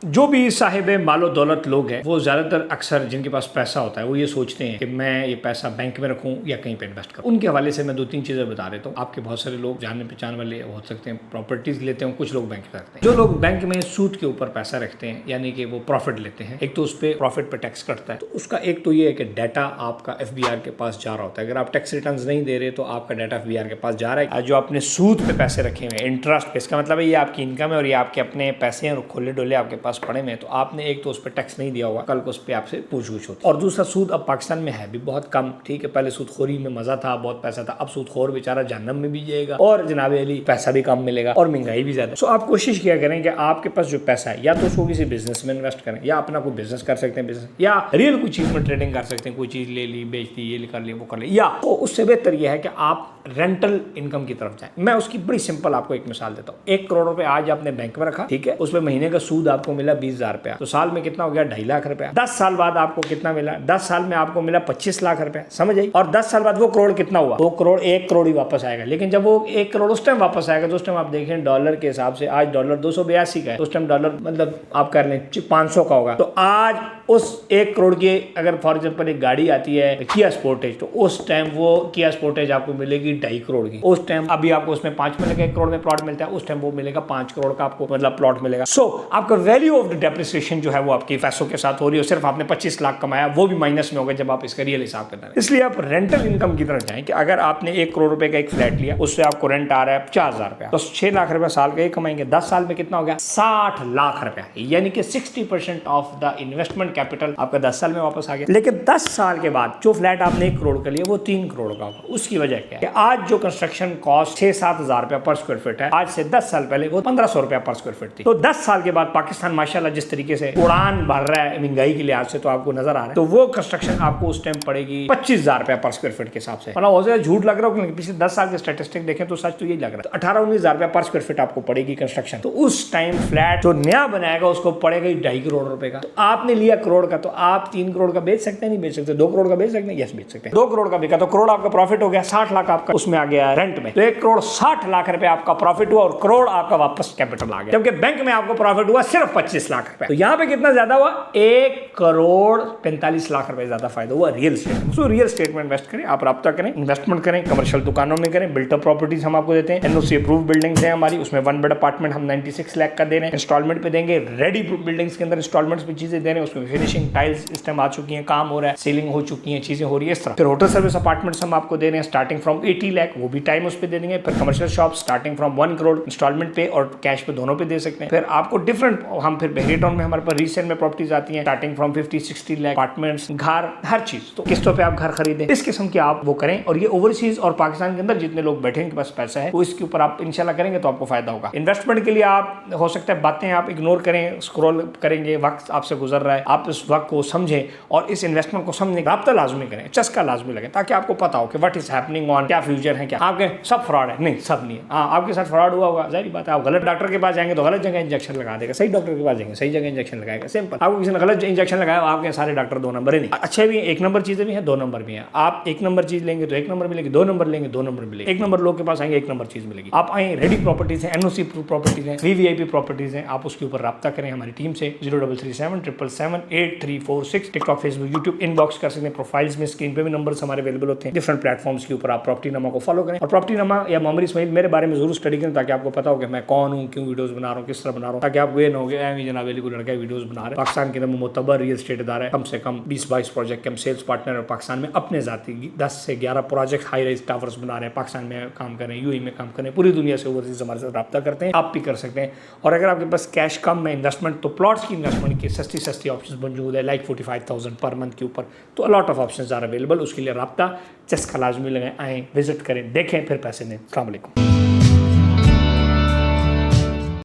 जो भी साहिब मालो दौलत लोग हैं वो ज़्यादातर अक्सर जिनके पास पैसा होता है वो ये सोचते हैं कि मैं ये पैसा बैंक में रखूं या कहीं पे इन्वेस्ट करूं। उनके हवाले से मैं 2-3 चीज़ें बता देता हूँ। आपके बहुत सारे लोग जाने पहचान वाले हो सकते हैं प्रॉपर्टीज लेते हैं, कुछ लोग बैंक में रखते हैं। जो लोग बैंक में सूद के ऊपर पैसा रखते हैं यानी कि वो प्रॉफिट लेते हैं, एक तो उस पर प्रॉफिट पे टैक्स कटता है। तो उसका एक तो ये है कि डाटा आपका FBR के पास जा रहा होता है। अगर आप टैक्स रिटर्न नहीं दे रहे तो आपका डाटा FBR के पास जा रहा है। जो आपने सूद पे पैसे रखे हुए इंटरेस्ट पे, इसका मतलब है ये आपकी इनकम है और ये आपके अपने पैसे हैं और खोले डोले आपके पास पड़े हुए हैं। तो आपने एक तो उस पर टैक्स नहीं दिया होगा, कल को उस पर आपसे पूछ-गछ होती। और दूसरा सूद अब पाकिस्तान में है भी बहुत कम, ठीक है। पहले सूदखोरी में मजा था, बहुत पैसा था। अब सूदखोर बेचारा जहन्नम में भी जाएगा और जनाब अली पैसा भी कम मिलेगा और महंगाई भी ज्यादा। सो आप कोशिश किया करें कि आपके पास जो पैसा है या तो उसको किसी बिजनेस में इन्वेस्ट करें या अपना कोई बिजनेस कर सकते हैं, बिजनेस या रियल कोई चीज में ट्रेडिंग कर सकते हैं। कोई चीज ले ली, बेच दी, ये कर लिया, वो कर लिया। या तो उससे बेहतर यह है कि आप रेंटल इनकम की तरफ जाएं। मैं उसकी बड़ी सिंपल आपको एक मिसाल देता हूँ। 1 करोड़ रुपए आज आपने बैंक में रखा, ठीक है। उसमें महीने का सूद आपको मिला 20,000 रुपया, तो साल में कितना हो गया? 2.5 लाख रुपया। 10 साल बाद आपको कितना मिला? 10 साल में आपको मिला 25 लाख रुपया, समझ आई। और 10 साल बाद वो करोड़ कितना हुआ? 2 करोड़ 1 करोड़ ही वापस आएगा। लेकिन जब वो 1 करोड़ उस टाइम वापस आएगा तो उस टाइम आप देखें डॉलर के हिसाब से आज डॉलर 282 का है, उस टाइम डॉलर मतलब आप कर लें 500 का होगा। तो आज उस 1 करोड़ की अगर फॉर एग्जाम्पल एक गाड़ी आती है किया स्पोर्टेज, तो उस टाइम वो किया स्पोर्टेज आपको मिलेगी 2.5 करोड़ की। उस टाइम अभी आपको उसमें 5 मिलेगा, 1 करोड़ में प्लॉट मिलता है, उस टाइम वो मिलेगा 5 करोड़ का आपको मतलब प्लॉट मिलेगा। सो आपका वैल्यू ऑफ द डेप्रिसिएशन जो है वो आपके पैसों के साथ हो रही है। सिर्फ आपने 25 लाख कमाया, वो भी माइनस में होगा जब आप इसका रियल हिसाब करना है। इसलिए आप रेंटल इनकम की तरफ जाएं कि अगर आपने 1 करोड़ रुपए का एक फ्लैट लिया, उससे आपको रेंट आ रहा है 50,000 रुपया, तो 6 लाख रुपया साल का ये कमाएंगे। 10 साल में कितना हो गया? 60 लाख रुपया, यानी कि 60% ऑफ द इन्वेस्टमेंट कैपिटल आपका 10 साल में वापस आ गया। लेकिन 10 साल के बाद जो फ्लैट आपने 1 करोड़ का लिया वो 3 करोड़ का होगा। उसकी वजह क्या है? आज जो कंस्ट्रक्शन कॉस्ट 6-7 हजार रुपया पर स्क्वायर फीट है, आज से 10 साल पहले वो 1500 रुपया पर स्क्वायर फीट थी। तो 10 साल के बाद पाकिस्तान माशाल्लाह जिस तरीके से उड़ान भर रहा है महंगाई के लिहाज से, तो आपको नजर आ रहा है, तो वो कंस्ट्रक्शन आपको उस टाइम पड़ेगी 25,000 रुपया पर स्क्वायर फीट के हिसाब से। मतलब हो जाए झूठ लग रहा हो, पिछले 10 साल के स्टैटिस्टिक देखें तो सच तो यही लग रहा है। तो 18-19,000 रुपया पर स्क्वायर फीट आपको पड़ेगी कंस्ट्रक्शन। तो उस टाइम फ्लैट जो नया बनाएगा उसको पड़ेगा 2.5 करोड़ रुपए का। तो आपने लिया करोड़ का, तो आप 3 करोड़ का बेच सकते हैं? नहीं बेच सकते। 2 करोड़ का बेच सकते हैं? यस बेच सकते हैं। 2 करोड़ का बिका तो करोड़ आपका प्रॉफिट हो गया, 60 लाख आपका उसमें आ गया रेंट में। तो 1 करोड़ 60 लाख रुपए आपका प्रॉफिट हुआ और करोड़ आपका वापस कैपिटल आ गया। जबकि बैंक में आपको प्रॉफिट हुआ सिर्फ 25 लाख रुपए। तो यहाँ पे कितना ज्यादा हुआ? 1 करोड़ 45 लाख रुपए ज्यादा फायदा हुआ real estate. So real estate में इन्वेस्ट करें, आप राब्ता करें, इन्वेस्टमेंट करें, कमर्शियल दुकानों में करें, बिल्टअप प्रॉपर्टीज हम आपको देते हैं। NOC अप्रूव बिल्डिंग्स है हमारी, उसमें 1 बेड अपार्टमेंट हम 96 लाख का दे रहे हैं, इंस्टॉलमेंट पे देंगे। रेडी बिल्डिंग्स के अंदर इंस्टॉलमेंट्स पे चीजें दे रहे हैं, उसमें फिनिशिंग टाइल्स इस टाइम आ चुकी है, काम हो रहा है, सीलिंग हो चुकी है, चीजें हो रही है इस तरह। फिर होटल सर्विस अपार्टमेंट्स हम आपको दे रहे हैं स्टार्टिंग फ्रॉम 80 लाख, वो भी टाइम उस पे दे देंगे। फिर commercial shop starting from 1 crore installment पे और कैश पे दोनों पे दे सकते हैं। फिर आपको डिफरेंट हम फिर बहरी टाउन में हमारे पास रीसेल में प्रॉपर्टीज आती हैं स्टार्टिंग फ्रॉम 50-60 लाख, अपार्टमेंट्स, घर, हर चीज। तो किस्तों पे आप घर खरीदें, इस किस्म के आप वो करें। और ये ओवरसीज और पाकिस्तान के अंदर जितने लोग बैठे इनके पास पैसा है, तो इसके ऊपर आप इंशाल्लाह करेंगे तो आपको फायदा होगा। इन्वेस्टमेंट के लिए आप हो सकता है बातें आप इग्नोर करें, स्क्रॉल करेंगे, वक्त आपसे गुजर रहा है, आप इस वक्त को समझें और इस इन्वेस्टमेंट को समझने का राब्ता लाजमी करें, चस्का लाजमी लगे, ताकि आपको पता हो कि व्हाट इज हैपनिंग ऑन, क्या फ्यूचर है, क्या आपके सब फ्रॉड है। नहीं, सब नहीं है। हाँ, आपके साथ फ्रॉड हुआ होगा, जाहिर बात है। आप गलत डॉक्टर के पास जाएंगे तो गलत जगह इंजेक्शन लगा देगा, सही डॉक्टर के पास जाएंगे सही जगह इंजेक्शन लगाएगा, सिंपल। आपको किसी ने गलत इंजेक्शन लगाया, आपके सारे डॉक्टर 2 नंबर ही नहीं। अच्छे भी 1 नंबर चीजें भी हैं, 2 नंबर भी हैं। आप 1 नंबर चीज लेंगे तो 1 नंबर मिलेगी, 2 नंबर लेंगे 2 नंबर मिलेगी। 1 नंबर लोग के पास आएंगे 1 नंबर चीज मिलेगी। आप आए, रेडी प्रॉपर्टीज है, NOC प्रॉपर्टीज है, VVIP प्रॉपर्टीज है, आप उसके ऊपर राब्ता करें हमारी टीम से 03377778 टिकटॉक, फेसबुक, यूट्यूब इनबॉक्स कर सकते हैं। प्रोफाइल्स में स्क्रीन पे भी नंबर्स हमारे अवेलेबल होते हैं। डिफरेंट प्लेटफॉर्म्स के ऊपर आप प्रॉपर्टी नमा को फॉलो करें और प्रॉपर्टी नमा या मोहम्मद इस्माइल मेरे बारे में जरूर स्टडी करें, ताकि आपको पता हो कि मैं कौन हूँ, क्यों वीडियोस बना रहा हूँ, किस तरह बना रहा हूँ, ताकि आपको ये ना हो गया जनाब अली को लड़का वीडियोस बना रहे हैं। पाकिस्तान के अंदर मोतबर रियल स्टेट इदारा है, कम से कम 20-22 प्रोजेक्ट के हम सेल्स पार्टनर और पाकिस्तान में अपने जाती 10 से 11 प्रोजेक्ट हाई राइज टावर्स बना रहे हैं। पाकिस्तान में काम करें, UAE में काम करें, पूरी दुनिया से ओवरसीज हमारे साथ रब्ता करते हैं, आप भी कर सकते हैं। और अगर आपके पास कैश कम है इन्वेस्टमेंट, तो प्लॉट्स की इन्वेस्टमेंट की सस्ती ऑप्शन मौजूद है, लाइक 45,000 पर मंथ के ऊपर। तो a lot of option are available. उसके लिए रब्ता चस्का लाजमी लगाएं, आएँ, विजिट करें, देखें, फिर पैसे दें। अस्सलाम वालेकुम।